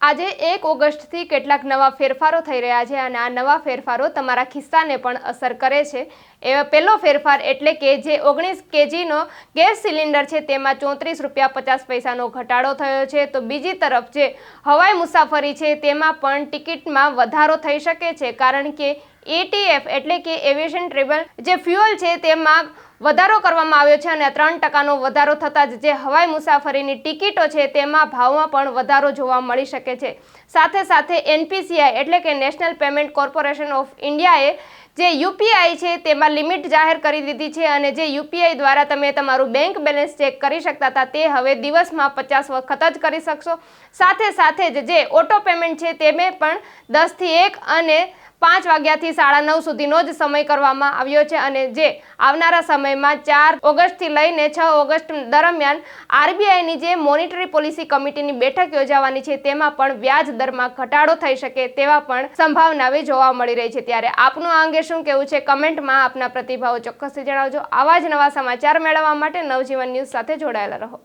આજે 1 ઓગસ્ટથી કેટલાક નવા ફેરફારો થઈ રહ્યા છે અને આ નવા ફેરફારો તમારા ખિસ્સાને પણ અસર કરે છે। એવો પહેલો ફેરફાર એટલે કે જે 19 કેજીનો ગેસ સિલિન્ડર છે તેમાં ₹34.50નો ઘટાડો થયો છે। તો બીજી તરફ જે હવાઈ મુસાફરી છે તેમાં પણ ટિકિટમાં વધારો થઈ શકે છે, કારણ કે એટીએફ એટલે કે એવિએશન ટ્રાવેલ જે ફ્યુઅલ છે તેમાં વધારો કરવામાં આવ્યો છે અને 3%નો વધારો થતાં જ જે હવાઈ મુસાફરીની ટિકિટો છે તેમાં ભાવમાં પણ વધારો જોવા મળી શકે છે। સાથે સાથે એનપીસીઆઈ એટલે કે નેશનલ પેમેન્ટ કોર્પોરેશન ઓફ ઇન્ડિયાએ જે યુપીઆઈ છે તેમાં લિમિટ જાહેર કરી દીધી છે અને જે યુપીઆઈ દ્વારા તમે તમારું બેંક બેલેન્સ ચેક કરી શકતા હતા તે હવે દિવસમાં 50 વખત જ કરી શકશો। સાથે સાથે જ જે ઓટો પેમેન્ટ છે તેને પણ 10 થી 1 અને 5 વાગ્યાથી 9:30 સુધીનો જ સમય કરવામાં આવ્યો છે અને જે આવનારા સમયમાં 4 ઓગસ્ટથી લઈને 6 ઓગસ્ટ દરમિયાન આરબીઆઈની જે મોનેટરી પોલિસી કમિટીની બેઠક યોજાવાની છે તેમાં પણ વ્યાજ દરમાં ઘટાડો થઈ શકે તેવા પણ સંભાવનાઓ જોવા મળી રહી છે। ત્યારે આપનું આ અંગે શું કહેવું છે, કમેન્ટમાં આપના પ્રતિભાવો ચોક્કસથી જણાવજો। આવા જ નવા સમાચાર મેળવવા માટે નવજીવન ન્યૂઝ સાથે જોડાયેલા રહો।